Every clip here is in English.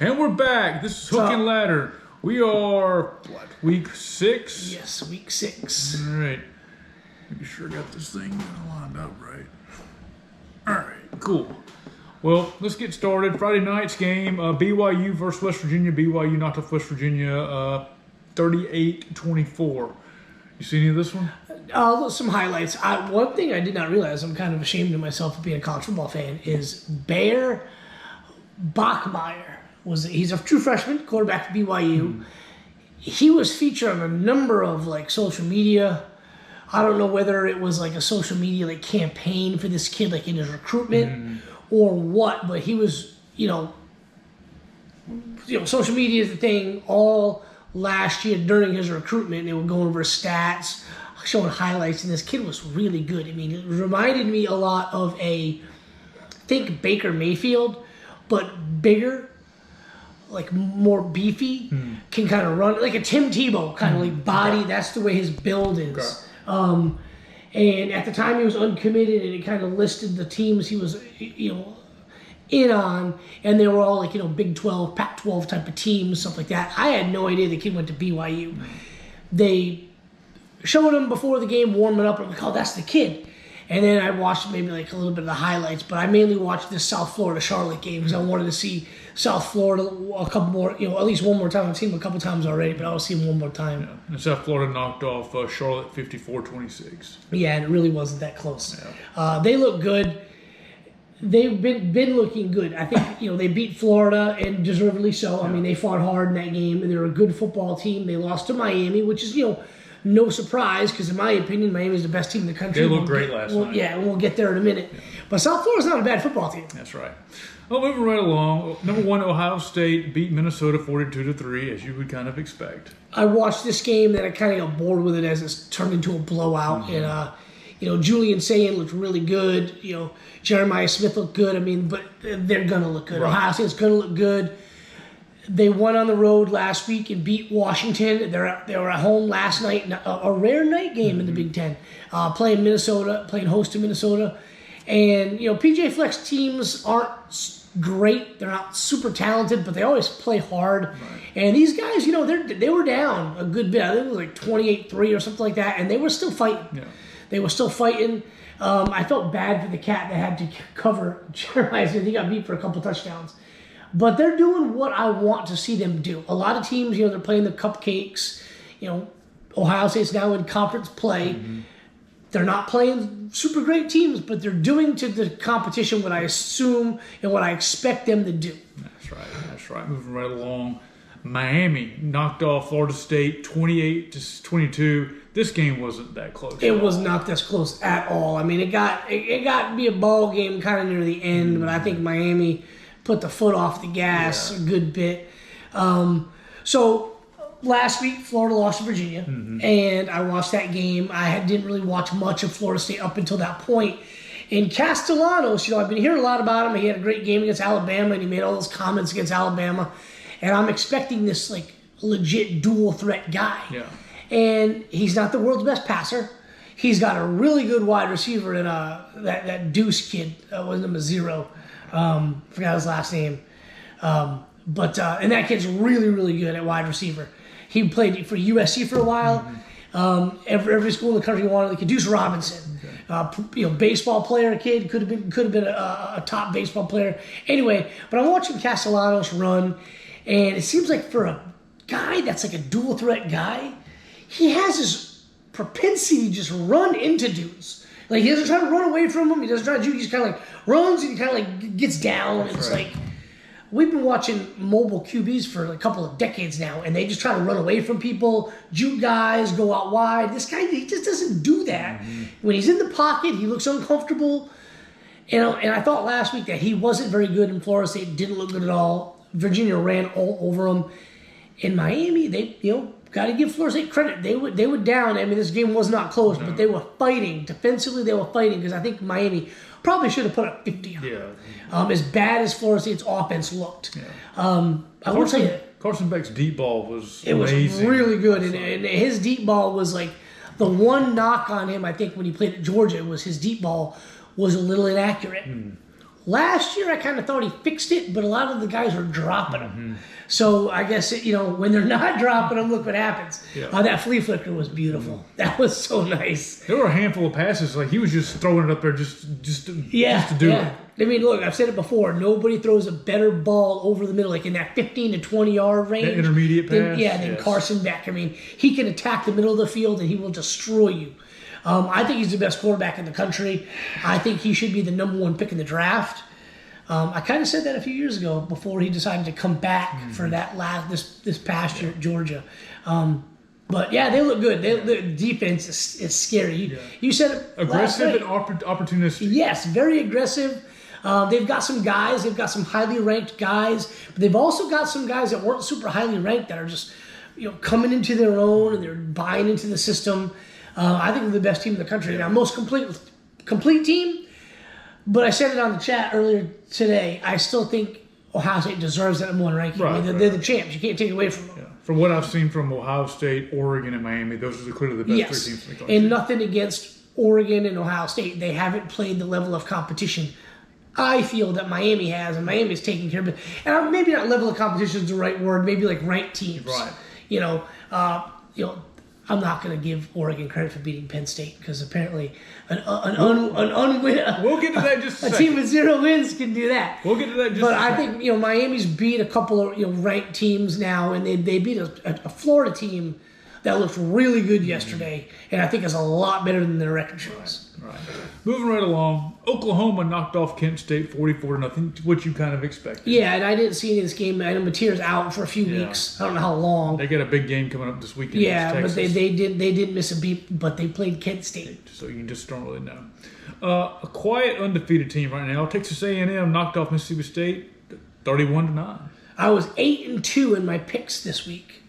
And we're back. This is Hook and Ladder. We are, week 6? Yes, week 6. All right. Making sure I got this thing lined up right. All right, cool. Well, let's get started. Friday night's game, BYU versus West Virginia. BYU knocked off West Virginia 38-24. You see any of this one? Some highlights. One thing I did not realize, I'm kind of ashamed of myself for being a college football fan, is Bear Bachmeier. He's a true freshman, quarterback for BYU. He was featured on a number of social media. I don't know whether it was a social media campaign for this kid, in his recruitment or what, but he was, social media is the thing all last year during his recruitment. They were going over stats, showing highlights, and this kid was really good. I mean, it reminded me a lot of think Baker Mayfield, but bigger, more beefy, can kind of run, like a Tim Tebow kind of body. That's the way his build is. Okay. And at the time he was uncommitted, and it kind of listed the teams he was, in on, and they were all Big 12, Pac-12 type of teams, stuff like that. I had no idea the kid went to BYU. They showed him before the game warming up, and I'm like, oh, that's the kid. And then I watched maybe a little bit of the highlights, but I mainly watched this South Florida-Charlotte game because I wanted to see South Florida a couple more, at least one more time. I've seen them a couple times already, but I want to see them one more time. Yeah. And South Florida knocked off Charlotte 54-26. Yeah, and it really wasn't that close. Yeah. They look good. They've been looking good. I think, they beat Florida, and deservedly so. Yeah. I mean, they fought hard in that game, and they're a good football team. They lost to Miami, which is, no surprise, because in my opinion, Miami is the best team in the country. They looked great last night. Yeah, and we'll get there in a minute. Yeah. But South Florida's not a bad football team. That's right. Well, moving right along, number 1, Ohio State beat Minnesota 42-3, as you would kind of expect. I watched this game, then I kind of got bored with it as it's turned into a blowout. Mm-hmm. And, Julian Sayin looked really good. Jeremiah Smith looked good. I mean, but they're going to look good. Right. Ohio State's going to look good. They won on the road last week and beat Washington. They were at home last night, a rare night game in the Big Ten, playing host to Minnesota. And, PJ Fleck's teams aren't great. They're not super talented, but they always play hard. Right. And these guys, they were down a good bit. I think it was 28-3 or something like that, and they were still fighting. Yeah. They were still fighting. I felt bad for the cat that had to cover Jeremiah Smith. He got beat for a couple touchdowns. But they're doing what I want to see them do. A lot of teams, they're playing the cupcakes. Ohio State's now in conference play. Mm-hmm. They're not playing super great teams, but they're doing to the competition what I assume and what I expect them to do. That's right. Moving right along. Miami knocked off Florida State 28-22. This game wasn't that close. It was not this close at all. I mean, it got to be a ball game kind of near the end, but I think Miami put the foot off the gas a good bit. So last week, Florida lost to Virginia, and I watched that game. I didn't really watch much of Florida State up until that point. And Castellanos, I've been hearing a lot about him. He had a great game against Alabama, and he made all those comments against Alabama. And I'm expecting this legit dual threat guy. Yeah. And he's not the world's best passer. He's got a really good wide receiver in that Deuce kid. Wasn't him a 0? Forgot his last name. And that kid's really, really good at wide receiver. He played for USC for a while. Every school in the country wanted Deuce Robinson. Okay. Baseball player kid, could have been a top baseball player. Anyway, but I'm watching Castellanos run, and it seems like for a guy that's a dual threat guy, he has this propensity to just run into dudes. He doesn't try to run away from him. He doesn't try to juke. He just kind of runs, and he kind of gets down. That's and it's right. We've been watching mobile QBs for a couple of decades now, and they just try to run away from people, juke guys, go out wide. This guy, he just doesn't do that. Mm-hmm. When he's in the pocket, he looks uncomfortable. And I thought last week that he wasn't very good in Florida State, didn't look good at all. Virginia ran all over him. In Miami, they, got to give Florida State credit. They were down. I mean, this game was not close, but they were fighting. Defensively, they were fighting because I think Miami probably should have put up 50 on them. As bad as Florida State's offense looked. Yeah. I will tell you, Carson Beck's deep ball was amazing. Was really good. And his deep ball was the one knock on him, I think, when he played at Georgia, was his deep ball was a little inaccurate. Last year, I kind of thought he fixed it, but a lot of the guys are dropping him. So I guess, when they're not dropping him, look what happens. Yeah. That flea flicker was beautiful. That was so nice. There were a handful of passes. Like, he was just throwing it up there just to do it. I mean, look, I've said it before. Nobody throws a better ball over the middle, like in that 15 to 20-yard range. That intermediate pass. Than Carson Beck. I mean, he can attack the middle of the field, and he will destroy you. I think he's the best quarterback in the country. I think he should be the number 1 pick in the draft. I kind of said that a few years ago before he decided to come back for that this past year at Georgia. But yeah, they look good. The defense is scary. You said it aggressive and opportunistic. Yes, very aggressive. They've got some guys. They've got some highly ranked guys. But they've also got some guys that weren't super highly ranked that are just coming into their own, and they're buying into the system. I think they're the best team in the country now. Most complete team. But I said it on the chat earlier today. I still think Ohio State deserves that number 1 ranking. Right, I mean, they're the champs. You can't take it away from them. Yeah. From what I've seen from Ohio State, Oregon, and Miami, those are clearly the best 3 teams in the country. And nothing against Oregon and Ohio State. They haven't played the level of competition I feel that Miami has, and Miami's taking care of it. And maybe not level of competition is the right word. Maybe like ranked teams. Right. I'm not going to give Oregon credit for beating Penn State because apparently we'll get to that in just a second. team with 0 wins can do that. We'll get to that in just but a second. I think Miami's beat a couple of ranked teams now, and they beat a Florida team that looked really good yesterday, and I think is a lot better than their record shows. Right. Moving right along, Oklahoma knocked off Kent State 44-0, which you kind of expected. Yeah, and I didn't see any of this game. I know Mateer's out for a few weeks. I don't know how long. They got a big game coming up this weekend. Yeah, but they didn't miss a beat, but they played Kent State. So you just don't really know. A quiet, undefeated team right now. Texas A&M knocked off Mississippi State 31-9. I was 8-2 in my picks this week.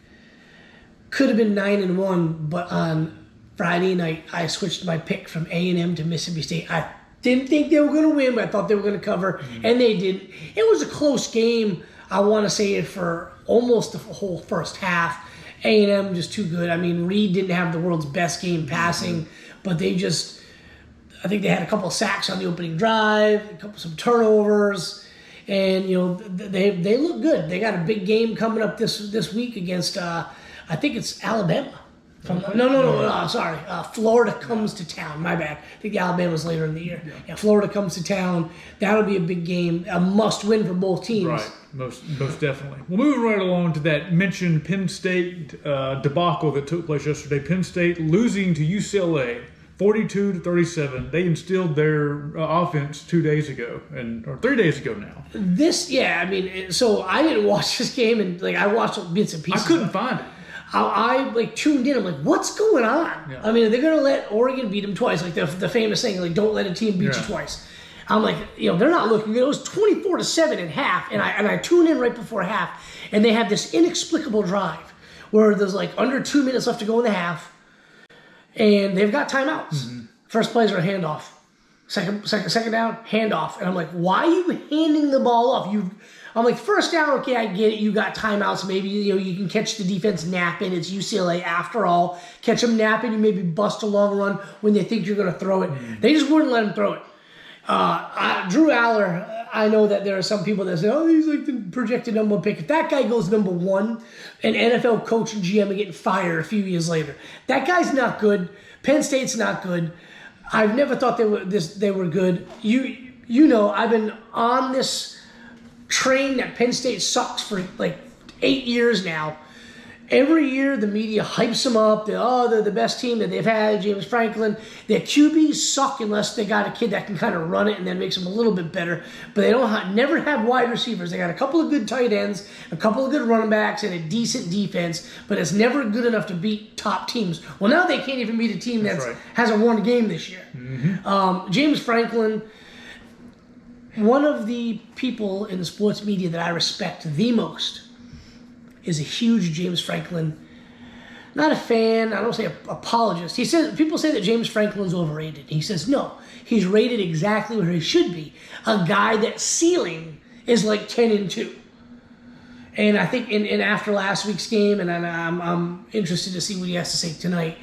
Could have been 9-1, but on Friday night, I switched my pick from A&M to Mississippi State. I didn't think they were going to win, but I thought they were going to cover, and they didn't. It was a close game, I want to say, for almost the whole first half. A&M just too good. I mean, Reed didn't have the world's best game passing, but I think they had a couple of sacks on the opening drive, some turnovers, and, they look good. They got a big game coming up this week against, I think it's Alabama. Sorry. Florida comes to town. My bad. I think Alabama's later in the year. Yeah, Florida comes to town. That'll be a big game. A must-win for both teams. Right. Most definitely. Well, moving right along to that mentioned Penn State debacle that took place yesterday. Penn State losing to UCLA 42-37. They instilled their offense 2 days ago, or 3 days ago now. So I didn't watch this game, and I watched bits and pieces. I couldn't find it. I tuned in. I'm like, what's going on? Yeah. I mean, they're going to let Oregon beat them twice, like the famous saying, like, don't let a team beat you twice. I'm like, they're not looking good. It was 24-7 at half, and I tuned in right before half, and they have this inexplicable drive where there's under 2 minutes left to go in the half, and they've got timeouts. Mm-hmm. First plays are a handoff. Second down, handoff. And I'm like, why are you handing the ball off? I'm like, first down, okay, I get it. You got timeouts. Maybe, you can catch the defense napping. It's UCLA after all. Catch them napping. You maybe bust a long run when they think you're going to throw it. Mm-hmm. They just wouldn't let him throw it. Drew Aller, I know that there are some people that say, oh, he's like the projected number 1 pick. If that guy goes number 1, an NFL coach and GM are getting fired a few years later. That guy's not good. Penn State's not good. I've never thought they were good. I've been on this train that Penn State sucks for 8 years now. Every year the media hypes them up. They're the best team that they've had. James Franklin. Their QBs suck unless they got a kid that can kind of run it and then makes them a little bit better. But they never have wide receivers. They got a couple of good tight ends, a couple of good running backs, and a decent defense. But it's never good enough to beat top teams. Well, now they can't even beat a team that hasn't won a game this year. Mm-hmm. James Franklin. One of the people in the sports media that I respect the most is a huge James Franklin, not a fan, I don't say apologist. He says, people say that James Franklin's overrated. He says, no, he's rated exactly where he should be. A guy that's ceiling is 10-2. And I think in after last week's game, and I'm interested to see what he has to say tonight,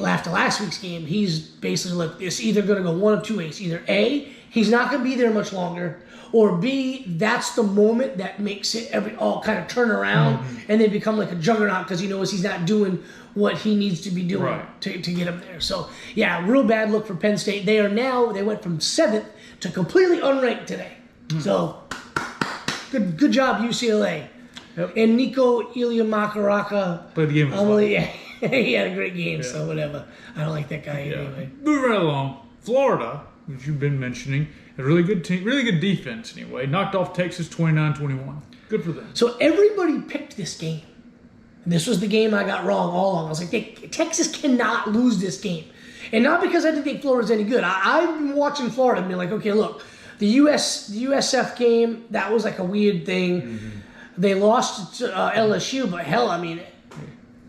after last week's game, he's basically like, it's either going to go one of two ways. Either A, he's not going to be there much longer, or B, that's the moment that makes it all kind of turn around and then become like a juggernaut because he knows he's not doing what he needs to be doing to get him there. So, yeah, real bad look for Penn State. They went from 7th to completely unranked today. So, good job, UCLA. Yep. And Nico Iliamakaraka played the game as well. Yeah, he had a great game, so whatever. I don't like that guy anyway. Moving right along, Florida, which you've been mentioning, a really good team, really good defense anyway. Knocked off Texas 29-21. Good for them. So everybody picked this game. And this was the game I got wrong all along. I was like, Texas cannot lose this game. And not because I didn't think Florida's any good. I've been watching Florida and being like, okay, look, the USF game, that was like a weird thing. They lost to LSU, but hell, I mean,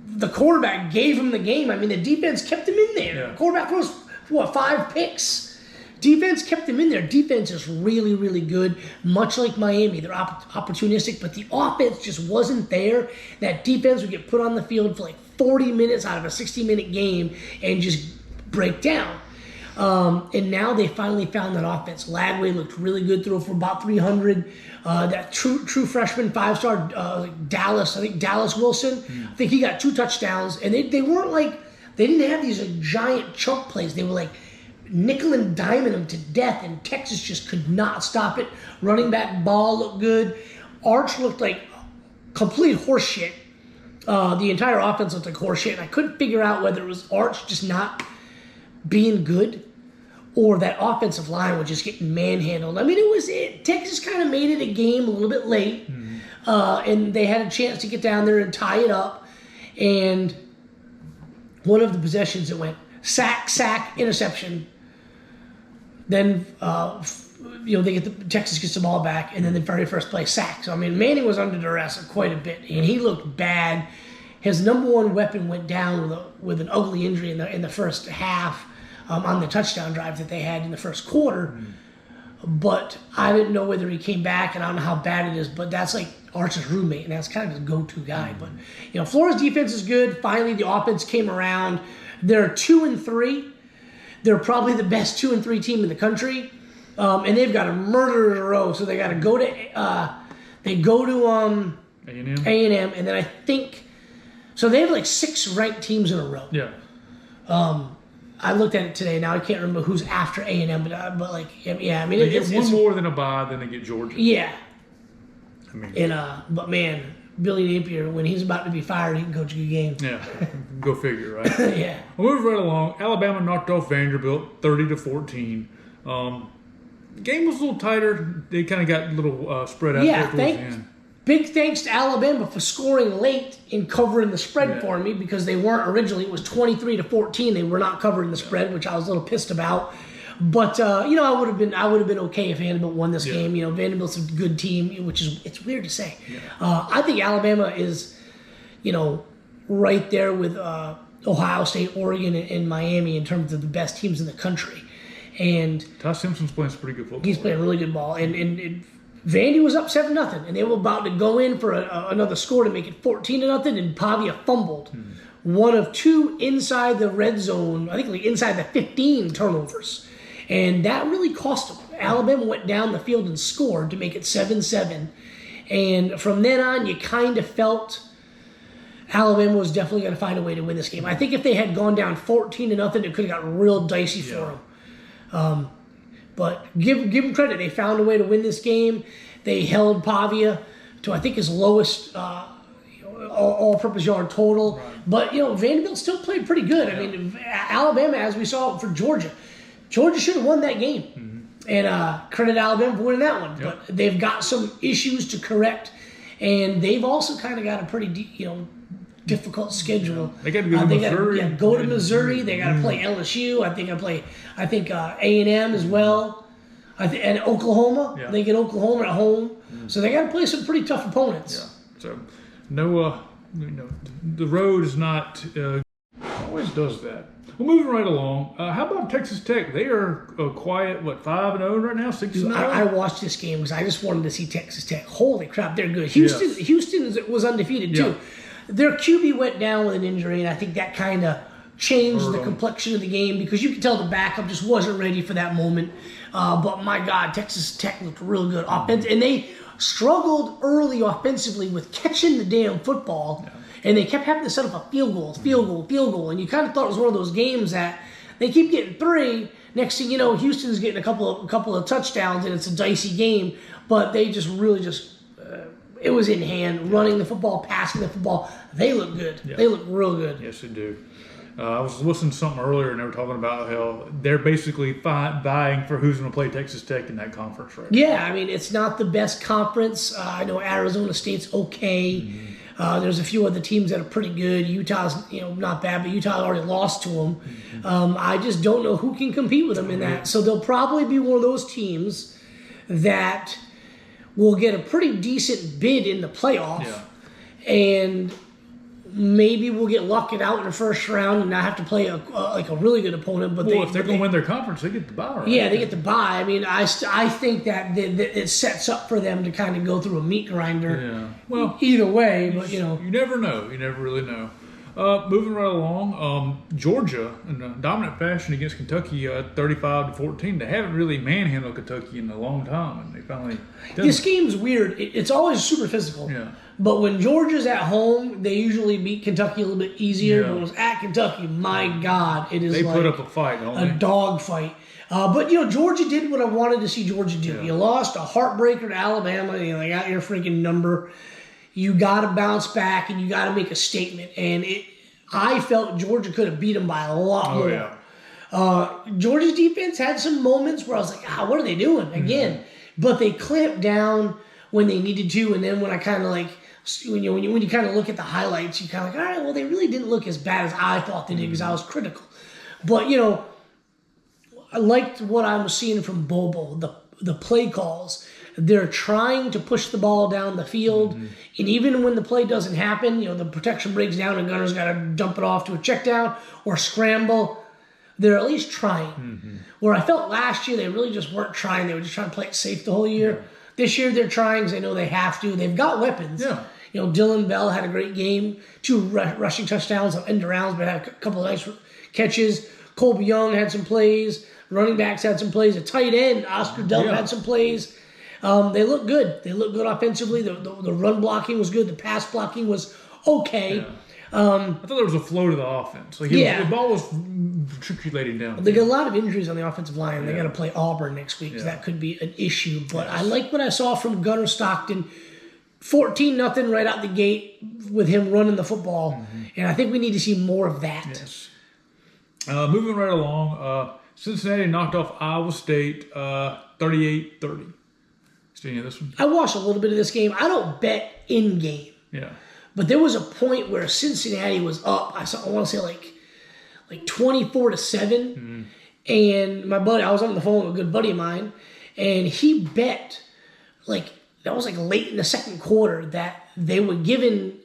the quarterback gave him the game. I mean, the defense kept him in there. Yeah. The quarterback throws, 5 picks? Defense kept him in there. Defense is really, really good, much like Miami. They're opportunistic, but the offense just wasn't there. That defense would get put on the field for like 40 minutes out of a 60-minute game and just break down. And now they finally found that offense. Lagway looked really good, threw for about 300. That true freshman 5-star Dallas Wilson, I think he got 2 touchdowns. And they weren't like, they didn't have these giant chunk plays. They were like nickel and diming them to death, and Texas just could not stop it. Running back Ball looked good. Arch looked like complete horseshit. The entire offense looked like horseshit, and I couldn't figure out whether it was Arch just not being good or that offensive line was just getting manhandled. I mean, Texas kind of made it a game a little bit late, and they had a chance to get down there and tie it up. And one of the possessions that went sack, interception. Then, Texas gets the ball back, and then the very first play, sack. So, I mean, Manning was under duress quite a bit, and he looked bad. His number one weapon went down with an ugly injury in the first half on the touchdown drive that they had in the first quarter. But I didn't know whether he came back, and I don't know how bad it is, but that's like Arch's roommate, and that's kind of his go-to guy. But, Florida's defense is good. Finally, the offense came around. They're 2-3. They're probably the best 2-3 team in the country, and they've got a murder in a row. So they got to go to A&M, and then I think so. They have like 6 ranked teams in a row. Yeah. I looked at it today. Now I can't remember who's after A&M, but like yeah. I mean, they get one more than a bye, then they get Georgia. Yeah. I mean, but man, Billy Napier, when he's about to be fired, he can coach a good game. Yeah, go figure, right? Yeah. We'll move right along. Alabama knocked off Vanderbilt 30-14. Game was a little tighter. They kind of got a little spread out there towards the end. Big thanks to Alabama for scoring late and covering the spread for me, because they weren't originally. It was 23-14. They were not covering the spread, which I was a little pissed about. But I would have been okay if Vanderbilt won this game. Vanderbilt's a good team, it's weird to say. I think Alabama is, right there with Ohio State, Oregon, and Miami in terms of the best teams in the country. And Ty Simpson's playing some pretty good football. He's playing really good ball, and Vandy was up 7-0, and they were about to go in for another score to make it 14-0, and Pavia fumbled. One of 2 inside the red zone, I think like inside the 15 turnovers. And that really cost them. Alabama went down the field and scored to make it 7-7. And from then on, you kind of felt Alabama was definitely going to find a way to win this game. I think if they had gone down 14-0, it could have got real dicey for them. But give them credit. They found a way to win this game. They held Pavia to, I think, his lowest all-purpose yard total. Right. But, Vanderbilt still played pretty good. I mean, Alabama, as we saw for Georgia should have won that game. And credit Alabama for winning that one. Yep. But they've got some issues to correct. And they've also kind of got a pretty, difficult schedule. They got to go to Missouri. Go to Missouri. They got to play LSU. I think A&M as well. And Oklahoma. Yeah. They get Oklahoma at home. So they got to play some pretty tough opponents. Yeah. So the road is not always does that. Well, moving right along. How about Texas Tech? They are quiet. 5-0 right now, 6-0. I watched this game because I just wanted to see Texas Tech. Holy crap, they're good. Houston was undefeated too. Their QB went down with an injury, and I think that kind of changed the complexion of the game because you could tell the backup just wasn't ready for that moment. But my God, Texas Tech looked real good offense, and they struggled early offensively with catching the damn football, and they kept having to set up a field goal, and you kind of thought it was one of those games that they keep getting 3. Next thing you know, Houston's getting a couple of touchdowns, and it's a dicey game. But they just really it was in hand, running the football, passing the football. They look good. Yeah. They look real good. Yes, they do. I was listening to something earlier, and they were talking about how they're basically vying for who's going to play Texas Tech in that conference right now. Yeah, I mean, it's not the best conference. I know Arizona State's okay. Mm-hmm. There's a few other teams that are pretty good. Utah's, not bad, but Utah already lost to them. Mm-hmm. I just don't know who can compete with them in that. So they'll probably be one of those teams that will get a pretty decent bid in the playoff, and maybe we'll get lucked out in the first round and not have to play a really good opponent. But if they're going to win their conference, they get the bye, right? Yeah, they get the bye. I mean, I think that it sets up for them to kind of go through a meat grinder. Yeah. Well, either way, but you never know. You never really know. Moving right along, Georgia in a dominant fashion against Kentucky, 35-14. They haven't really manhandled Kentucky in a long time, and they finally did. This game's weird. It's always super physical. Yeah. But when Georgia's at home, they usually beat Kentucky a little bit easier. Yeah. But when it's at Kentucky, my God, it is they put up a fight, don't they? A dog fight. But Georgia did what I wanted to see Georgia do. Yeah. You lost a heartbreaker to Alabama. They got your freaking number. You got to bounce back, and you got to make a statement. And I felt Georgia could have beat them by a lot more. Yeah. Georgia's defense had some moments where I was like, what are they doing again? Mm-hmm. But they clamped down when they needed to, and then when I kind of when you kind of look at the highlights, you kind of all right, well, they really didn't look as bad as I thought they did because I was critical. But I liked what I was seeing from Bobo, the play calls. They're trying to push the ball down the field, and even when the play doesn't happen, the protection breaks down and Gunner's got to dump it off to a check down or scramble. They're at least trying. Mm-hmm. Where I felt last year, they really just weren't trying. They were just trying to play it safe the whole year. Yeah. This year, they're trying because they know they have to. They've got weapons. Yeah. Dylan Bell had a great game, 2 rushing touchdowns, end arounds, but had a couple of nice catches. Colby Young had some plays. Running backs had some plays. A tight end, Oscar Delp, had some plays. They look good. They look good offensively. The run blocking was good. The pass blocking was okay. Yeah. I thought there was a flow to the offense. The ball was matriculating down. They got a lot of injuries on the offensive line. Yeah. They got to play Auburn next week, so that could be an issue. But I like what I saw from Gunner Stockton. 14-0 right out the gate with him running the football. Mm-hmm. And I think we need to see more of that. Yes. Moving right along, Cincinnati knocked off Iowa State 38-30. Seeing this one? I watched a little bit of this game. I don't bet in game. Yeah. But there was a point where Cincinnati was up. I want to say like 24-7. Mm-hmm. And my buddy, I was on the phone with a good buddy of mine, and he bet that was late in the second quarter that they were giving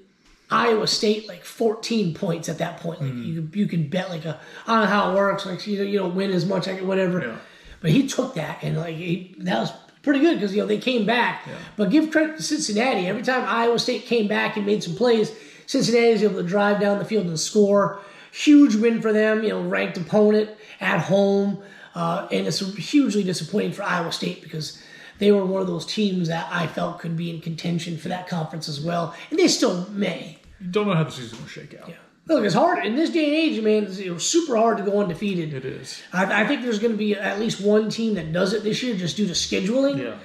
Iowa State 14 points at that point. You could bet I don't know how it works. You don't win as much, whatever. Yeah. But he took that and that was pretty good because they came back. Yeah. But give credit to Cincinnati. Every time Iowa State came back and made some plays, Cincinnati was able to drive down the field and score. Huge win for them. Ranked opponent at home, and it's hugely disappointing for Iowa State because they were one of those teams that I felt could be in contention for that conference as well, and they still may. You don't know how the season will shake out. Yeah. Look, it's hard. In this day and age, man, it's super hard to go undefeated. It is. I think there's going to be at least one team that does it this year just due to scheduling. Yeah.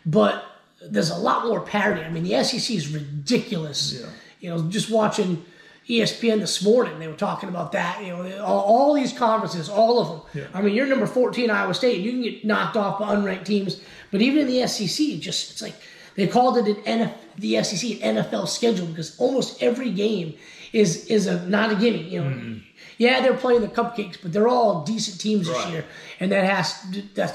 But there's a lot more parity. I mean, the SEC is ridiculous. Yeah. Just watching ESPN this morning, they were talking about that. All these conferences, all of them. Yeah. I mean, you're number 14, Iowa State, and you can get knocked off by unranked teams. But even in the SEC, it's like they called it the SEC an NFL schedule because almost every game is not a gimme. Yeah, they're playing the cupcakes, but they're all decent teams this year, and that's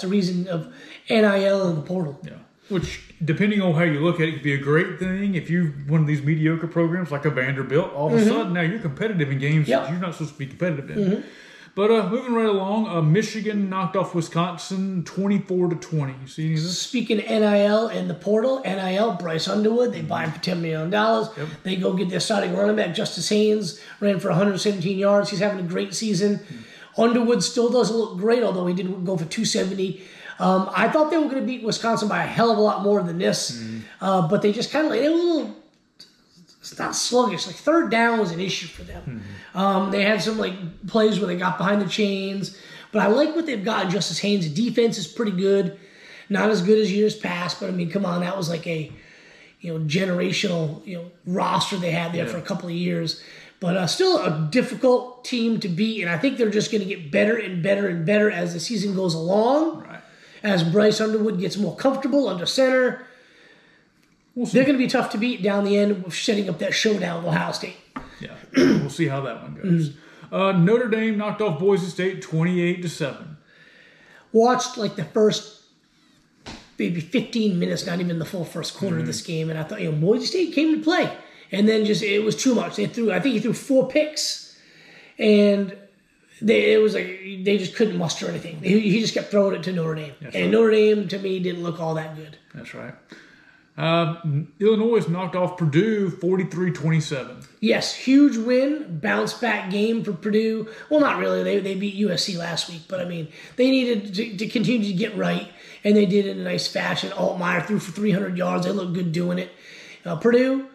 the reason of NIL and the portal. Yeah, which depending on how you look at it, could be a great thing if you're one of these mediocre programs like a Vanderbilt. All of a sudden, now you're competitive in games that you're not supposed to be competitive in. Mm-hmm. But moving right along, Michigan knocked off Wisconsin 24-20. You see any of this? Speaking of NIL and the portal, NIL, Bryce Underwood, they buy him for $10 million. Yep. They go get their starting running back, Justice Haynes, ran for 117 yards. He's having a great season. Underwood still doesn't look great, although he did go for 270. I thought they were going to beat Wisconsin by a hell of a lot more than this, but they just kind of, they were a little, it's not sluggish. Like third down was an issue for them. They had some like plays where they got behind the chains, but I like what they've got in Justice Haynes. The defense is pretty good, not as good as years past, but I mean, come on, that was like a generational roster they had there for a couple of years. But still a difficult team to beat, and I think they're just going to get better and better and better as the season goes along. Right. As Bryce Underwood gets more comfortable under center, they're going to be tough to beat down the end of setting up that showdown with Ohio State. Yeah, we'll see how that one goes. Notre Dame knocked off Boise State 28-7. Watched like the first maybe 15 minutes, not even the full first quarter of this game, and I thought, Boise State came to play. And then it was too much. I think he threw 4 picks, and they just couldn't muster anything. He just kept throwing it to Notre Dame. That's right. Notre Dame, to me, didn't look all that good. That's right. Illinois knocked off Purdue 43-27. Yes, huge win, bounce back game for Purdue. Well, not really. They beat USC last week, but I mean, they needed to continue to get right, and they did it in a nice fashion. Altmaier threw for 300 yards. They looked good doing it. Purdue,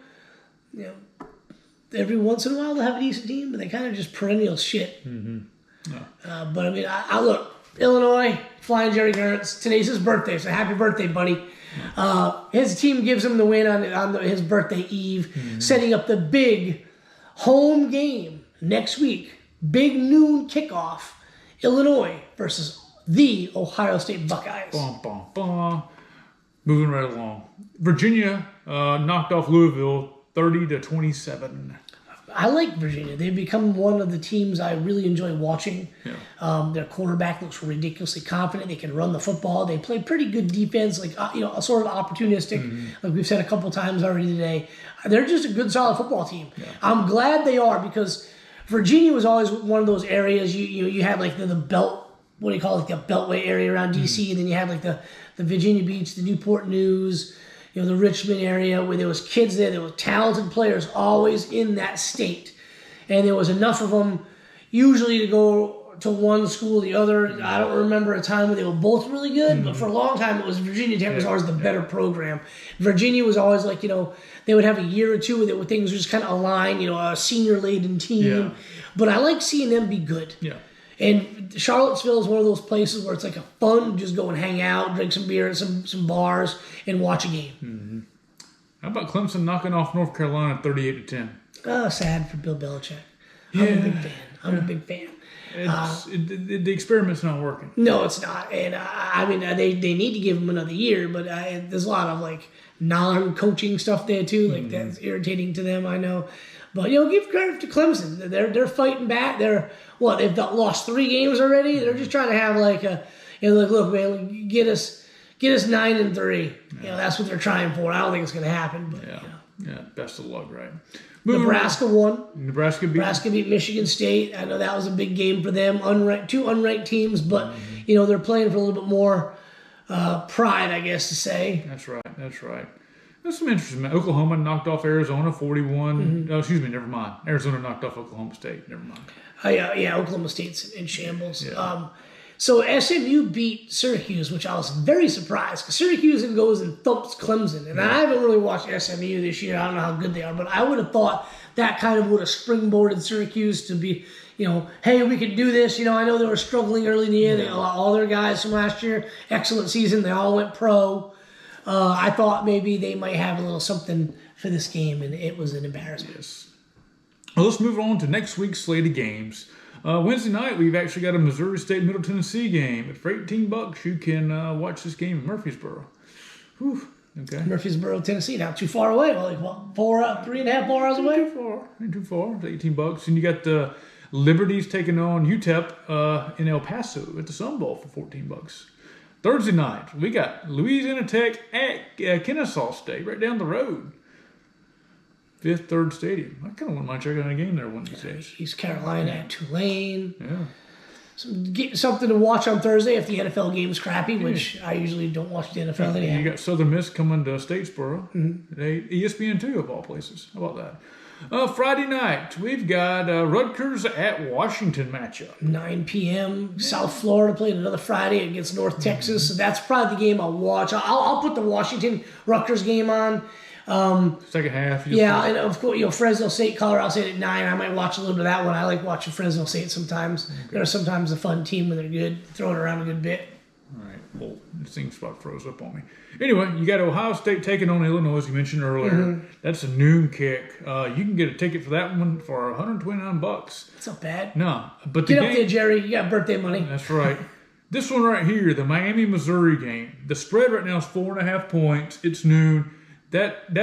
every once in a while they'll have a decent team, but they kind of just perennial shit. But I mean, I look, Illinois, flying Jerry Gertz. Today's his birthday, so happy birthday, buddy. His team gives him the win on his birthday eve, setting up the big home game next week. Big noon kickoff, Illinois versus the Ohio State Buckeyes. Bum, bum, bum. Moving right along. Virginia knocked off Louisville 30-27. I like Virginia. They've become one of the teams I really enjoy watching. Yeah. Their quarterback looks ridiculously confident. They can run the football. They play pretty good defense, like sort of opportunistic, like we've said a couple times already today. They're just a good, solid football team. Yeah. I'm glad they are, because Virginia was always one of those areas you had like the belt. What do you call it? Like the Beltway area around DC, and then you had like the Virginia Beach, the Newport News, the Richmond area, where there was kids there were talented players always in that state. And there was enough of them usually to go to one school or the other. I don't remember a time where they were both really good, but for a long time it was Virginia Tech was always the better program. Virginia was always like, they would have a year or two where things were just kind of aligned, a senior-laden team. Yeah. But I like seeing them be good. Yeah. And Charlottesville is one of those places where it's like a fun, just go and hang out, drink some beer at some bars, and watch a game. Mm-hmm. How about Clemson knocking off North Carolina 38-10? Oh, sad for Bill Belichick. I'm a big fan. The experiment's not working. No, it's not. And they need to give him another year, but there's a lot of like non-coaching stuff there too. Like that's irritating to them, I know. But give credit to Clemson. They're fighting back. They've lost 3 games already. They're just trying to have like look, man, get us 9-3. That's what they're trying for. I don't think it's going to happen. But yeah. Best of luck, right? Nebraska won. Nebraska beat Michigan State. I know that was a big game for them. Two unranked teams, but they're playing for a little bit more pride, I guess to say. That's right. That's some interesting. Oklahoma knocked off Arizona 41. Oh, excuse me, never mind. Arizona knocked off Oklahoma State. Never mind. Oklahoma State's in shambles. Yeah. So SMU beat Syracuse, which I was very surprised, because Syracuse goes and thumps Clemson. And I haven't really watched SMU this year. I don't know how good they are, but I would have thought that kind of would have springboarded Syracuse to be, hey, we can do this. I know they were struggling early in the year. They all their guys from last year, excellent season. They all went pro. I thought maybe they might have a little something for this game, and it was an embarrassment. Yes. Well, let's move on to next week's slate of games. Wednesday night, we've actually got a Missouri State Middle Tennessee game. For $18, you can watch this game in Murfreesboro. Whew. Okay. Murfreesboro, Tennessee, not too far away. Well, like 3.5 hours away. Ain't too far. It's $18, and you got the Liberties taking on UTEP in El Paso at the Sun Bowl for $14. Thursday night, we got Louisiana Tech at Kennesaw State, right down the road. Fifth Third Stadium. I kind of wouldn't mind checking out a game there one of these days. East Carolina at Tulane. Yeah. something to watch on Thursday if the NFL game's crappy, which I usually don't watch the NFL anyhow. You got Southern Miss coming to Statesboro. ESPN2 of all places. How about that? Friday night, we've got Rutgers at Washington matchup. 9 p.m. South Florida playing another Friday against North Texas. So that's probably the game I'll watch. I'll put the Washington Rutgers game on. Second half. And of course, Fresno State, Colorado State at 9. I might watch a little bit of that one. I like watching Fresno State sometimes. Okay. They're sometimes a fun team when they're good, throwing around a good bit. All right. Well, this thing spot froze up on me. Anyway, you got Ohio State taking on Illinois, as you mentioned earlier. That's a noon kick. You can get a ticket for that one for $129. That's not bad. No, but get up there, Jerry. You got birthday money. That's right. This one right here, the Miami-Missouri game. The spread right now is 4.5 points. It's noon. That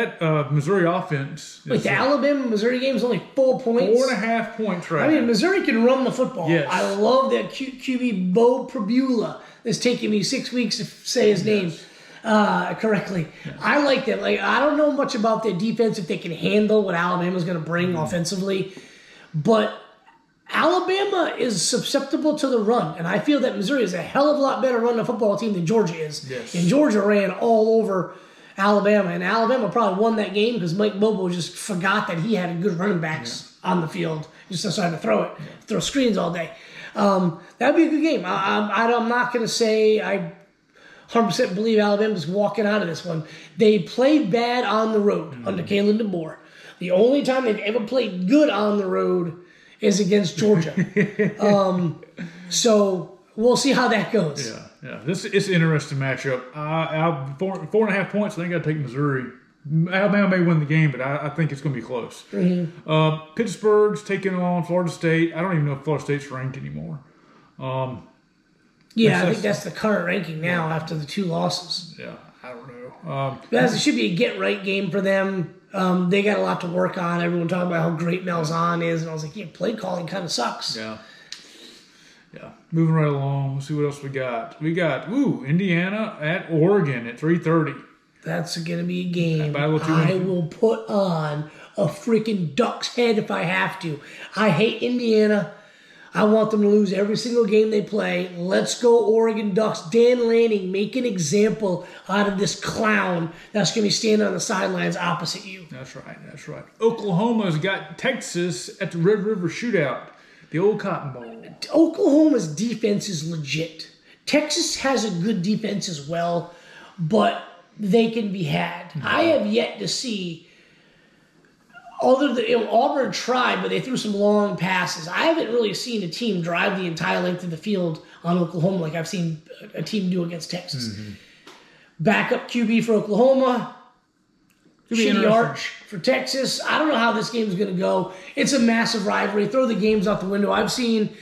Missouri offense. Wait, the Alabama-Missouri game is only 4 points? 4.5 points right now. Missouri can run the football. Yes. I love that QB Bo Pribula. It's taking me 6 weeks to say his name correctly. Yes. I like them. I don't know much about their defense, if they can handle what Alabama's going to bring offensively, but Alabama is susceptible to the run, and I feel that Missouri is a hell of a lot better running a football team than Georgia is. Yes. And Georgia ran all over Alabama, and Alabama probably won that game because Mike Bobo just forgot that he had good running backs on the field. Just decided to throw screens all day. That'd be a good game. I'm not going to say I 100% believe Alabama's walking out of this one. They played bad on the road under Kalen DeBoer. The only time they've ever played good on the road is against Georgia. So we'll see how that goes. Yeah. It's an interesting matchup. 4.5 points. I think I'd take Missouri. Alabama may win the game, but I think it's going to be close. Pittsburgh's taking on Florida State. I don't even know if Florida State's ranked anymore. I think that's the current ranking now after the 2 losses. Yeah, I don't know. It should be a get-right game for them. They got a lot to work on. Everyone talking about how great Malzahn is, and I was like, play calling kind of sucks. Yeah. Moving right along. Let's see what else we got. We got Indiana at Oregon at 3:30. That's going to be a game I will put on a freaking duck's head if I have to. I hate Indiana. I want them to lose every single game they play. Let's go, Oregon Ducks. Dan Lanning, make an example out of this clown that's going to be standing on the sidelines opposite you. That's right. Oklahoma's got Texas at the Red River Shootout, the old Cotton Bowl. Oklahoma's defense is legit. Texas has a good defense as well, but they can be had. I have yet to see, Auburn tried, but they threw some long passes. I haven't really seen a team drive the entire length of the field on Oklahoma like I've seen a team do against Texas. Backup QB for Oklahoma. Shitty Arch for Texas. I don't know how this game is going to go. It's a massive rivalry. Throw the games out the window. I've seen,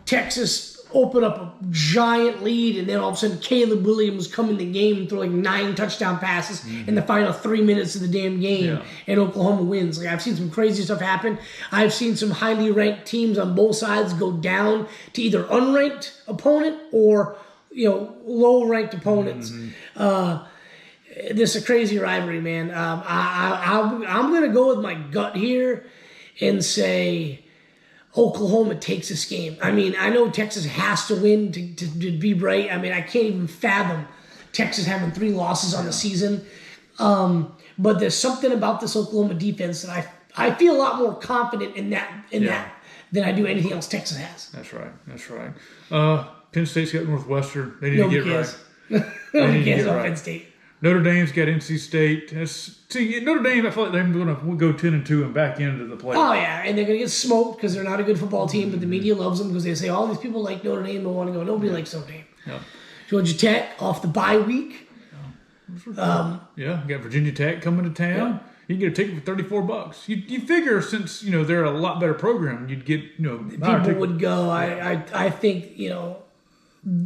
Texas open up a giant lead, and then all of a sudden Caleb Williams come in the game and throw 9 touchdown passes in the final 3 minutes of the damn game, and Oklahoma wins. I've seen some crazy stuff happen. I've seen some highly ranked teams on both sides go down to either unranked opponent or low ranked opponents. This is a crazy rivalry, man. I'm going to go with my gut here and say Oklahoma takes this game. I know Texas has to win to be right. I can't even fathom Texas having 3 losses on the season. But there's something about this Oklahoma defense that I feel a lot more confident in that than I do anything else Texas has. That's right. Penn State's got Northwestern. They need to get right. Nobody cares about Penn State. Notre Dame's got NC State. Notre Dame, I feel like they're going to go 10-2 and back into the play. Oh, yeah, and they're going to get smoked because they're not a good football team, but the media loves them because they say all these people like Notre Dame don't want to go. Nobody likes Notre Dame. Yeah. Georgia Tech off the bye week. You got Virginia Tech coming to town. Yeah. You can get a ticket for $34. You figure since they're a lot better program, you'd get people would go. I think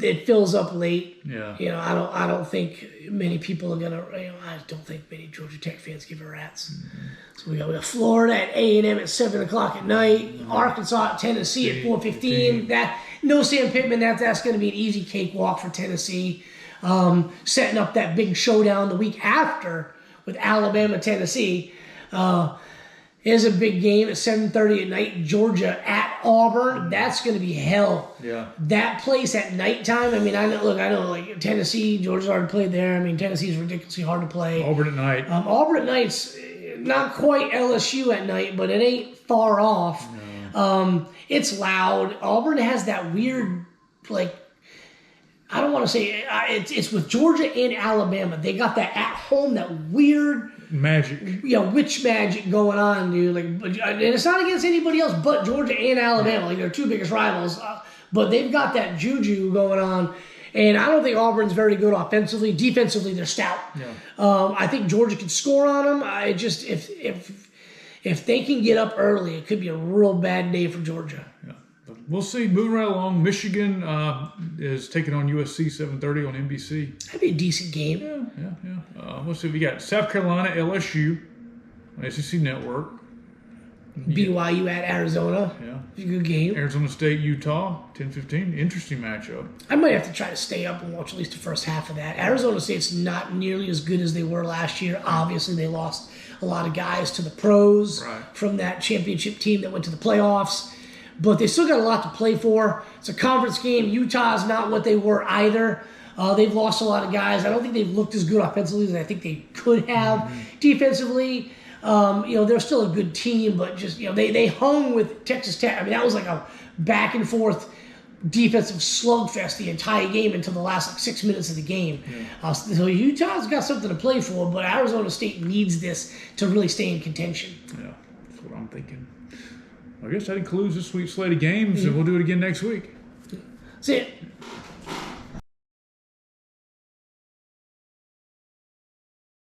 it fills up late. Yeah. I don't think many people are gonna. I don't think many Georgia Tech fans give a rat's. So we got Florida at A&M at 7:00 at night. Arkansas at Tennessee at 4:15. That no Sam Pittman. That's going to be an easy cakewalk for Tennessee. Setting up that big showdown the week after with Alabama Tennessee. Here's a big game at 7:30 at night. Georgia at Auburn. That's going to be hell. Yeah. That place at nighttime. I mean, I know, like Tennessee, Georgia's already played there. I mean, Tennessee's ridiculously hard to play. Auburn at night. Auburn at night's not quite LSU at night, but it ain't far off. No. It's loud. Auburn has that weird, like, I don't want to say it's with Georgia and Alabama. They got that at home, that weird magic. Witch magic going on, dude. Like, and it's not against anybody else but Georgia and Alabama. Like, they're two biggest rivals, but they've got that juju going on. And I don't think Auburn's very good offensively. Defensively, they're stout. Yeah. I think Georgia can score on them. I just if they can get up early, it could be a real bad day for Georgia. Yeah. We'll see. Moving right along, Michigan is taking on USC 7:30 on NBC. That'd be a decent game. Yeah. Let's see. We got South Carolina, LSU, on SEC Network. BYU at Arizona. Yeah. It's a good game. Arizona State, Utah, 10:15. Interesting matchup. I might have to try to stay up and watch at least the first half of that. Arizona State's not nearly as good as they were last year. Obviously, they lost a lot of guys to the pros from that championship team that went to the playoffs. But they still got a lot to play for. It's a conference game. Utah's not what they were either. They've lost a lot of guys. I don't think they've looked as good offensively as I think they could have. Defensively, they're still a good team, but just they hung with Texas Tech. I mean, that was like a back and forth defensive slugfest the entire game until the last 6 minutes of the game. Yeah. So Utah's got something to play for, but Arizona State needs this to really stay in contention. Yeah, that's what I'm thinking. I guess that includes this week's slate of games, and we'll do it again next week. That's it.